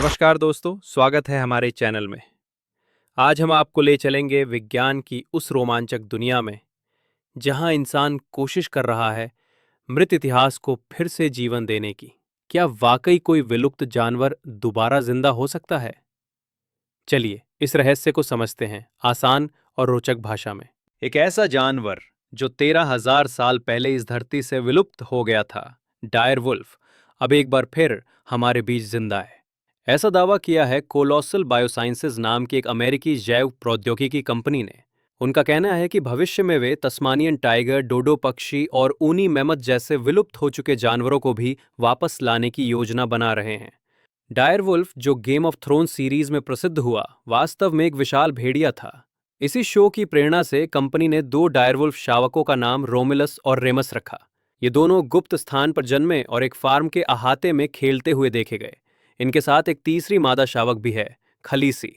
नमस्कार दोस्तों, स्वागत है हमारे चैनल में। आज हम आपको ले चलेंगे विज्ञान की उस रोमांचक दुनिया में जहां इंसान कोशिश कर रहा है मृत इतिहास को फिर से जीवन देने की। क्या वाकई कोई विलुप्त जानवर दोबारा जिंदा हो सकता है? चलिए इस रहस्य को समझते हैं आसान और रोचक भाषा में। एक ऐसा जानवर जो 13,000 साल पहले इस धरती से विलुप्त हो गया था, डायर वुल्फ, अब एक बार फिर हमारे बीच जिंदा है। ऐसा दावा किया है कोलोसल बायोसाइंसेज नाम की एक अमेरिकी जैव प्रौद्योगिकी कंपनी ने। उनका कहना है कि भविष्य में वे तस्मानियन टाइगर, डोडो पक्षी और ऊनी मैमथ जैसे विलुप्त हो चुके जानवरों को भी वापस लाने की योजना बना रहे हैं। डायरवुल्फ, जो गेम ऑफ थ्रोन्स सीरीज में प्रसिद्ध हुआ, वास्तव में एक विशाल भेड़िया था। इसी शो की प्रेरणा से कंपनी ने दो डायरवुल्फ शावकों का नाम रोमिलस और रेमस रखा। ये दोनों गुप्त स्थान पर जन्मे और एक फार्म के अहाते में खेलते हुए देखे गए। इनके साथ एक तीसरी मादा शावक भी है, खलीसी।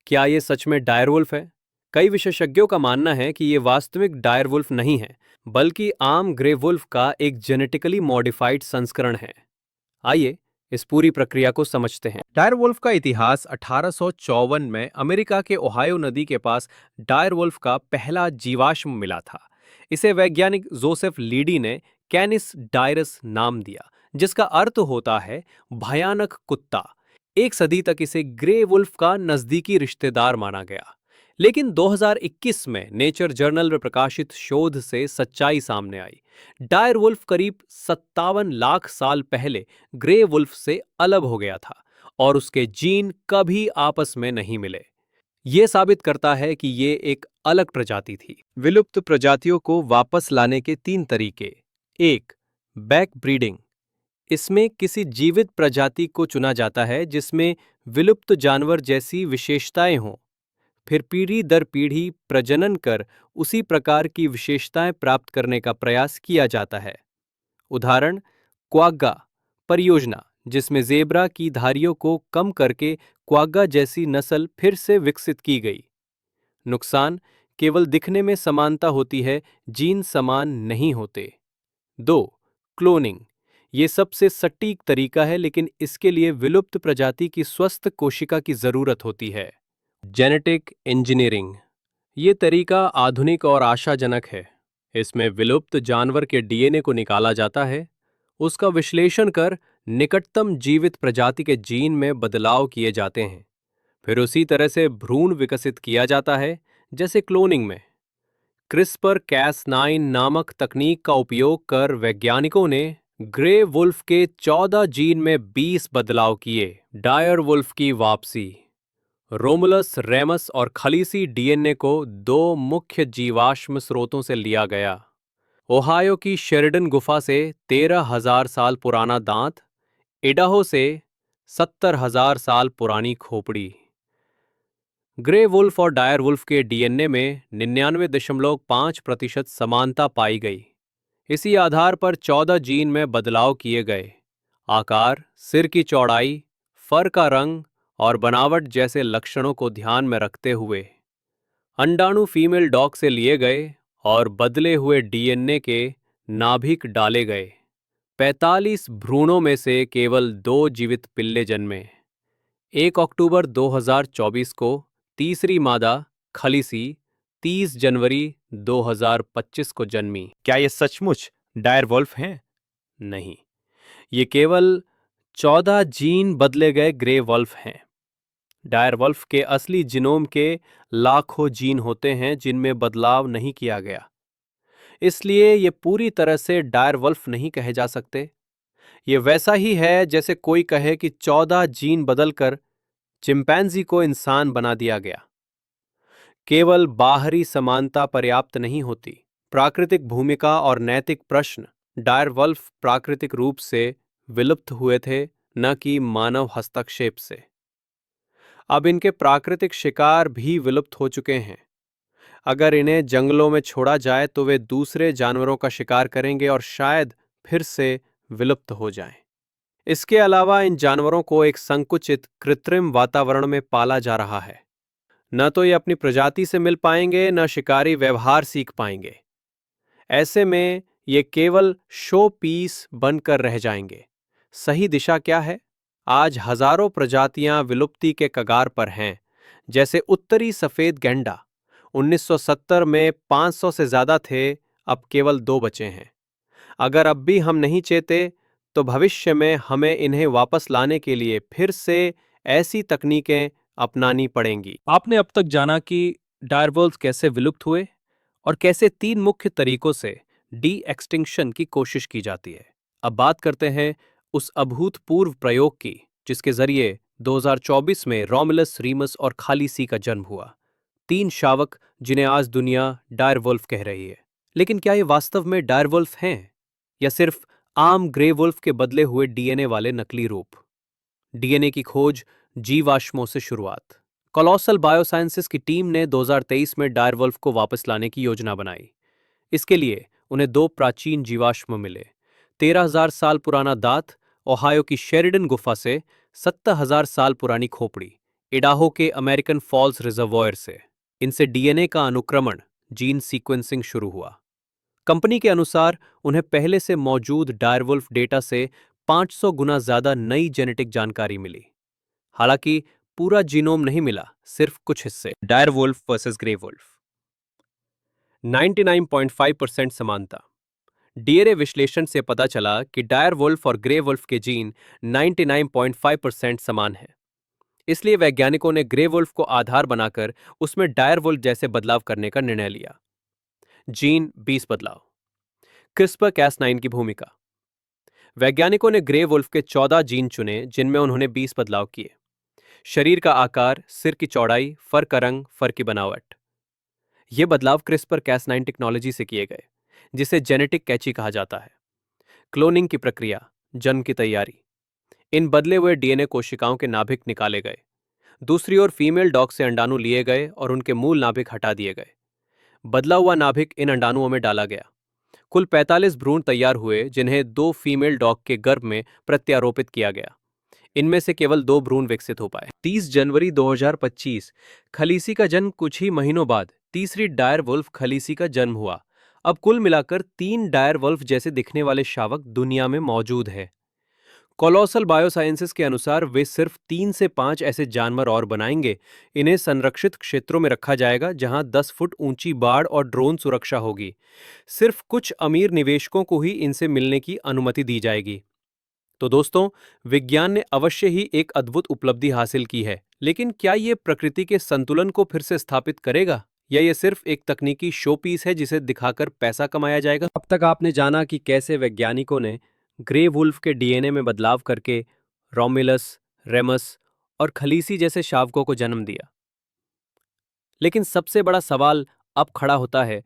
क्या ये सच में डायरवुल्फ है? कई विशेषज्ञों का मानना है कि ये वास्तविक डायरवुल्फ नहीं है, बल्कि आम ग्रे वुल्फ का एक जेनेटिकली मॉडिफाइड संस्करण है। आइए इस पूरी प्रक्रिया को समझते हैं। डायरवुल्फ का इतिहास 1854 में अमेरिका के ओहायो नदी के पास डायरवुल्फ का पहला जीवाश्म मिला था। इसे वैज्ञानिक जोसेफ लीडी ने कैनिस डायरस नाम दिया, जिसका अर्थ होता है भयानक कुत्ता। एक सदी तक इसे ग्रे वुल्फ का नजदीकी रिश्तेदार माना गया, लेकिन 2021 में नेचर जर्नल में प्रकाशित शोध से सच्चाई सामने आई। डायर वुल्फ करीब 57 लाख साल पहले ग्रे वुल्फ से अलग हो गया था और उसके जीन कभी आपस में नहीं मिले। ये साबित करता है कि ये एक अलग प्रजाति थी। विलुप्त प्रजातियों को वापस लाने के 3 तरीके। 1. Back breeding. इसमें किसी जीवित प्रजाति को चुना जाता है जिसमें विलुप्त जानवर जैसी विशेषताएं हों। फिर पीढ़ी दर पीढ़ी प्रजनन कर उसी प्रकार की विशेषताएं प्राप्त करने का प्रयास किया जाता है। उदाहरण, क्वाग्गा परियोजना, जिसमें जेब्रा की धारियों को कम करके क्वाग्गा जैसी नस्ल फिर से विकसित की गई। नुकसान, केवल दिखने में समानता होती है, जीन समान नहीं होते। 2. क्लोनिंग। ये सबसे सटीक तरीका है, लेकिन इसके लिए विलुप्त प्रजाति की स्वस्थ कोशिका की जरूरत होती है। Genetic engineering. ये तरीका आधुनिक और आशाजनक है। इसमें विलुप्त जानवर के डीएनए को निकाला जाता है, उसका विश्लेषण कर निकटतम जीवित प्रजाति के जीन में बदलाव किए जाते हैं। फिर उसी तरह से भ्रूण विकसित किया जाता है, जैसे क्लोनिंग में। क्रिस्पर कैस9 नामक तकनीक का उपयोग कर वैज्ञानिकों ने ग्रे वुल्फ के 14 जीन में 20 बदलाव किए। डायर वुल्फ की वापसी। रोमुलस, रेमस और खलीसी डीएनए को 2 मुख्य जीवाश्म स्रोतों से लिया गया। ओहायो की शेरिडन गुफा से 13,000 साल पुराना दांत, इडाहो से 70,000 साल पुरानी खोपड़ी। ग्रे वुल्फ और डायर वुल्फ के डीएनए में 99.5% समानता पाई गई। इसी आधार पर 14 जीन में बदलाव किए गए। आकार, सिर की चौड़ाई, फर का रंग और बनावट जैसे लक्षणों को ध्यान में रखते हुए अंडाणु फीमेल डॉग से लिए गए और बदले हुए डीएनए के नाभिक डाले गए। 45 भ्रूणों में से केवल 2 जीवित पिल्ले जन्मे। 1 अक्टूबर 2024 को तीसरी मादा खलीसी 30 जनवरी 2025 को जन्मी। क्या ये सचमुच डायर वुल्फ हैं? नहीं, ये केवल 14 जीन बदले गए ग्रे वुल्फ हैं। डायर वुल्फ के असली जीनोम के लाखों जीन होते हैं जिनमें बदलाव नहीं किया गया। इसलिए ये पूरी तरह से डायर वुल्फ नहीं कहे जा सकते। ये वैसा ही है जैसे कोई कहे कि 14 जीन बदलकर चिंपैंजी को इंसान बना दिया गया। केवल बाहरी समानता पर्याप्त नहीं होती। प्राकृतिक भूमिका और नैतिक प्रश्न। डायर वुल्फ प्राकृतिक रूप से विलुप्त हुए थे, न कि मानव हस्तक्षेप से। अब इनके प्राकृतिक शिकार भी विलुप्त हो चुके हैं। अगर इन्हें जंगलों में छोड़ा जाए तो वे दूसरे जानवरों का शिकार करेंगे और शायद फिर से विलुप्त हो जाएं। इसके अलावा इन जानवरों को एक संकुचित कृत्रिम वातावरण में पाला जा रहा है। न तो ये अपनी प्रजाति से मिल पाएंगे, न शिकारी व्यवहार सीख पाएंगे। ऐसे में ये केवल शो पीस बनकर रह जाएंगे। सही दिशा क्या है? आज हजारों प्रजातियां विलुप्ति के कगार पर हैं, जैसे उत्तरी सफेद गैंडा। 1970 में 500 से ज्यादा थे, अब केवल 2 बचे हैं। अगर अब भी हम नहीं चेते, तो भविष्य में हमें इन्हें वापस लाने के लिए फिर से ऐसी तकनीकें अपनानी पड़ेंगी। आपने अब तक जाना कि डायरवोल्फ कैसे विलुप्त हुए और कैसे 3 मुख्य तरीकों से डी एक्सटिंक्शन की कोशिश की जाती है। अब बात करते हैं उस अभूतपूर्व प्रयोग की, जिसके जरिए 2024 में रोमुलस, रीमस और खालीसी का जन्म हुआ। 3 शावक जिन्हें आज दुनिया डायरवोल्फ कह रही है। लेकिन क्या ये वास्तव में डायरवोल्फ हैं, या सिर्फ आम ग्रे वुल्फ के बदले हुए डीएनए वाले नकली रूप? डीएनए की खोज, जीवाश्मों से शुरुआत। कोलोसल बायोसाइंसेस की टीम ने 2023 में डायरवोल्फ को वापस लाने की योजना बनाई। इसके लिए उन्हें 2 प्राचीन जीवाश्म मिले। 13,000 साल पुराना दांत ओहायो की शेरिडन गुफा से, 70,000 साल पुरानी खोपड़ी इडाहो के अमेरिकन फॉल्स रिजर्वॉयर से। इनसे डीएनए का अनुक्रमण, जीन सीक्वेंसिंग शुरू हुआ। कंपनी के अनुसार उन्हें पहले से मौजूद डायरवुल्फ डेटा से 500 गुना ज्यादा नई जेनेटिक जानकारी मिली। हालांकि पूरा जीनोम नहीं मिला, सिर्फ कुछ हिस्से। डायरवुल्फ वर्सेस ग्रे वुल्फ। 99.5% समानता। डीएनए विश्लेषण से पता चला कि डायरवुल्फ और ग्रे वुल्फ के जीन 99.5% समान हैं। इसलिए वैज्ञानिकों ने ग्रे वुल्फ को आधार बनाकर उसमें डायरवुल्फ जैसे बदलाव करने का निर्णय लिया। जीन 20 बदलाव। क्रिस्पर कैस9 की भूमिका। वैज्ञानिकों ने ग्रे वुल्फ के 14 जीन चुने, जिनमें उन्होंने 20 बदलाव किए। शरीर का आकार, सिर की चौड़ाई, फर का रंग, फर की बनावट। ये बदलाव क्रिस्पर कैस9 टेक्नोलॉजी से किए गए, जिसे जेनेटिक कैची कहा जाता है। क्लोनिंग की प्रक्रिया, जन्म की तैयारी। इन बदले हुए डीएनए कोशिकाओं के नाभिक निकाले गए। दूसरी ओर फीमेल डॉग से अंडाणु लिए गए और उनके मूल नाभिक हटा दिए गए। बदला हुआ नाभिक इन अंडाणुओं में डाला गया। कुल 45 भ्रूण तैयार हुए, जिन्हें 2 फीमेल डॉग के गर्भ में प्रत्यारोपित किया गया। इनमें से केवल 2 भ्रूण विकसित हो पाए। 30 जनवरी 2025 खलीसी का जन्म। कुछ ही महीनों बाद तीसरी डायरवुल्फ खलीसी का जन्म हुआ। अब कुल मिलाकर 3 डायरवुल्फ जैसे दिखने वाले शावक दुनिया में मौजूद है। कोलोसल बायोसाइंसेस के अनुसार वे सिर्फ 3 से 5 ऐसे जानवर और बनाएंगे। इन्हें संरक्षित क्षेत्रों में रखा जाएगा, जहां 10 फुट ऊंची बाड़ और ड्रोन सुरक्षा होगी। सिर्फ कुछ अमीर निवेशकों को ही इनसे मिलने की अनुमति दी जाएगी। तो दोस्तों, विज्ञान ने अवश्य ही एक अद्भुत उपलब्धि हासिल की है, लेकिन क्या ये प्रकृति के संतुलन को फिर से स्थापित करेगा, या ये सिर्फ एक तकनीकी शो पीस है जिसे दिखाकर पैसा कमाया जाएगा? अब तक आपने जाना कि कैसे वैज्ञानिकों ने ग्रे वुल्फ के डीएनए में बदलाव करके रोमुलस, रेमस और खलीसी जैसे शावकों को जन्म दिया। लेकिन सबसे बड़ा सवाल अब खड़ा होता है,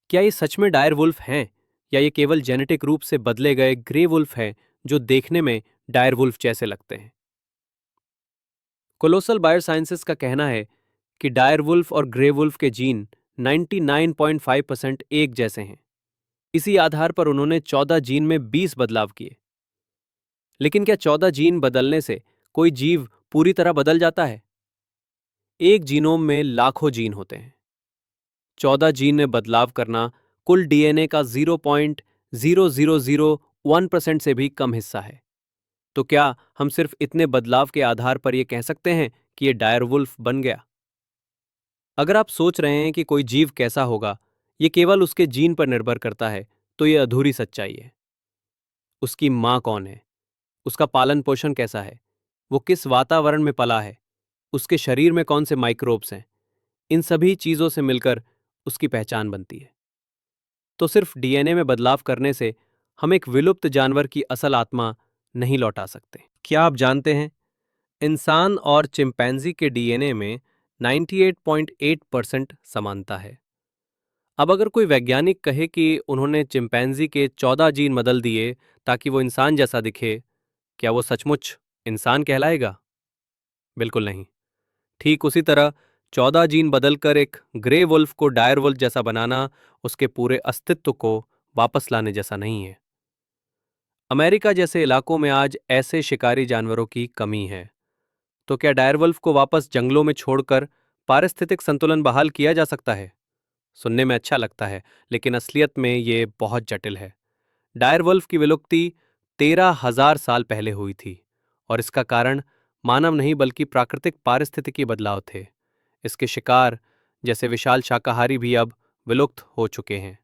क्या ये सच में डायरवुल्फ हैं, या ये केवल जेनेटिक रूप से बदले गए ग्रे वुल्फ हैं जो देखने में डायरवुल्फ जैसे लगते हैं? कोलोसल बायोसाइंसेस का कहना है कि डायरवुल्फ और ग्रे वुल्फ के जीन 99.5% एक जैसे हैं। इसी आधार पर उन्होंने 14 जीन में 20 बदलाव किए। लेकिन क्या 14 जीन बदलने से कोई जीव पूरी तरह बदल जाता है? एक जीनोम में लाखों जीन होते हैं। 14 जीन में बदलाव करना कुल डीएनए का 0.0001% से भी कम हिस्सा है। तो क्या हम सिर्फ इतने बदलाव के आधार पर यह कह सकते हैं कि यह डायरवुल्फ बन गया? अगर आप सोच रहे हैं कि कोई जीव कैसा होगा, यह केवल उसके जीन पर निर्भर करता है, तो यह अधूरी सच्चाई है। उसकी माँ कौन है? उसका पालन पोषण कैसा है? वो किस वातावरण में पला है? उसके शरीर में कौन से माइक्रोब्स हैं? इन सभी चीजों से मिलकर उसकी पहचान बनती है। तो सिर्फ डीएनए में बदलाव करने से हम एक विलुप्त जानवर की असल आत्मा नहीं लौटा सकते। क्या आप जानते हैं, इंसान और चिंपैंजी के डीएनए में 98.8% समानता है। अब अगर कोई वैज्ञानिक कहे कि उन्होंने चिंपैंजी के 14 जीन बदल दिए ताकि वो इंसान जैसा दिखे, क्या वो सचमुच इंसान कहलाएगा? बिल्कुल नहीं। ठीक उसी तरह 14 जीन बदलकर एक ग्रे वुल्फ को डायर वुल्फ जैसा बनाना उसके पूरे अस्तित्व को वापस लाने जैसा नहीं है। अमेरिका जैसे इलाकों में आज ऐसे शिकारी जानवरों की कमी है। तो क्या डायरवुल्फ को वापस जंगलों में छोड़कर पारिस्थितिक संतुलन बहाल किया जा सकता है? सुनने में अच्छा लगता है, लेकिन असलियत में ये बहुत जटिल है। डायरवुल्फ की विलुप्ति 13,000 साल पहले हुई थी और इसका कारण मानव नहीं बल्कि प्राकृतिक पारिस्थितिकी बदलाव थे। इसके शिकार जैसे विशाल शाकाहारी भी अब विलुप्त हो चुके हैं।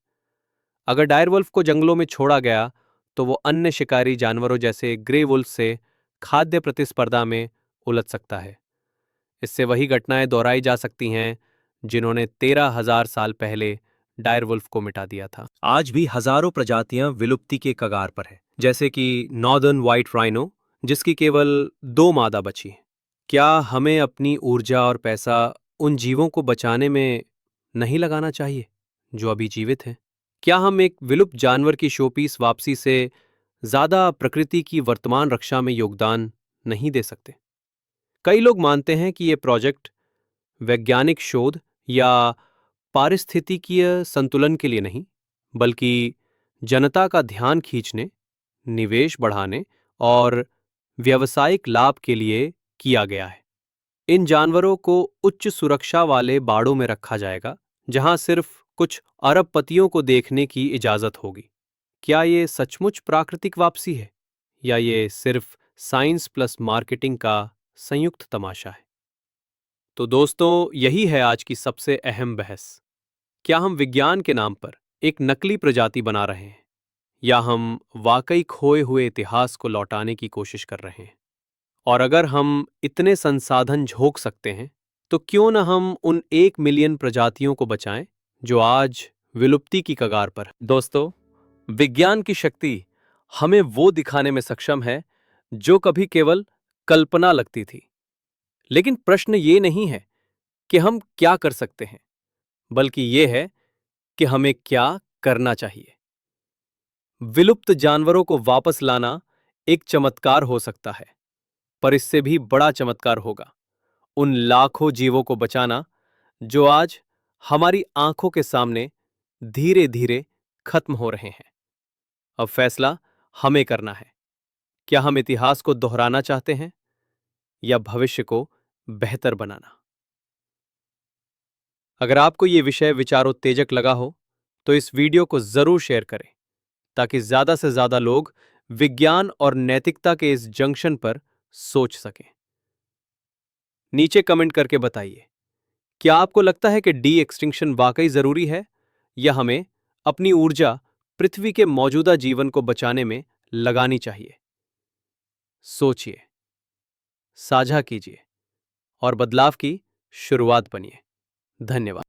अगर डायरवुल्फ को जंगलों में छोड़ा गया तो वो अन्य शिकारी जानवरों जैसे ग्रे वुल्फ से खाद्य प्रतिस्पर्धा में उलझ सकता है। इससे वही घटनाएं दोहराई जा सकती हैं जिन्होंने 13,000 साल पहले डायरवुल्फ को मिटा दिया था। आज भी हजारों प्रजातियां विलुप्ति के कगार पर है, जैसे कि नॉर्दर्न व्हाइट राइनो, जिसकी केवल 2 मादा बची हैं। क्या हमें अपनी ऊर्जा और पैसा उन जीवों को बचाने में नहीं लगाना चाहिए जो अभी जीवित हैं? क्या हम एक विलुप्त जानवर की शोपीस वापसी से ज्यादा प्रकृति की वर्तमान रक्षा में योगदान नहीं दे सकते? कई लोग मानते हैं कि यह प्रोजेक्ट वैज्ञानिक शोध या पारिस्थितिकीय संतुलन के लिए नहीं, बल्कि जनता का ध्यान खींचने, निवेश बढ़ाने और व्यावसायिक लाभ के लिए किया गया है। इन जानवरों को उच्च सुरक्षा वाले बाड़ों में रखा जाएगा, जहां सिर्फ कुछ अरबपतियों को देखने की इजाजत होगी। क्या ये सचमुच प्राकृतिक वापसी है या ये सिर्फ साइंस प्लस मार्केटिंग का संयुक्त तमाशा है? तो दोस्तों, यही है आज की सबसे अहम बहस। क्या हम विज्ञान के नाम पर एक नकली प्रजाति बना रहे हैं या हम वाकई खोए हुए इतिहास को लौटाने की कोशिश कर रहे हैं? और अगर हम इतने संसाधन झोंक सकते हैं तो क्यों न हम उन 1 मिलियन प्रजातियों को बचाएं जो आज विलुप्ति की कगार पर हैं? दोस्तों, विज्ञान की शक्ति हमें वो दिखाने में सक्षम है जो कभी केवल कल्पना लगती थी। लेकिन प्रश्न ये नहीं है कि हम क्या कर सकते हैं, बल्कि ये है कि हमें क्या करना चाहिए। विलुप्त जानवरों को वापस लाना एक चमत्कार हो सकता है, पर इससे भी बड़ा चमत्कार होगा उन लाखों जीवों को बचाना जो आज हमारी आंखों के सामने धीरे धीरे खत्म हो रहे हैं। अब फैसला हमें करना है। क्या हम इतिहास को दोहराना चाहते हैं या भविष्य को बेहतर बनाना? अगर आपको ये विषय विचारोत्तेजक लगा हो तो इस वीडियो को जरूर शेयर करें ताकि ज्यादा से ज्यादा लोग विज्ञान और नैतिकता के इस जंक्शन पर सोच सकें। नीचे कमेंट करके बताइए, क्या आपको लगता है कि डी एक्सटिंक्शन वाकई जरूरी है या हमें अपनी ऊर्जा पृथ्वी के मौजूदा जीवन को बचाने में लगानी चाहिए? सोचिए, साझा कीजिए और बदलाव की शुरुआत बनिए। धन्यवाद।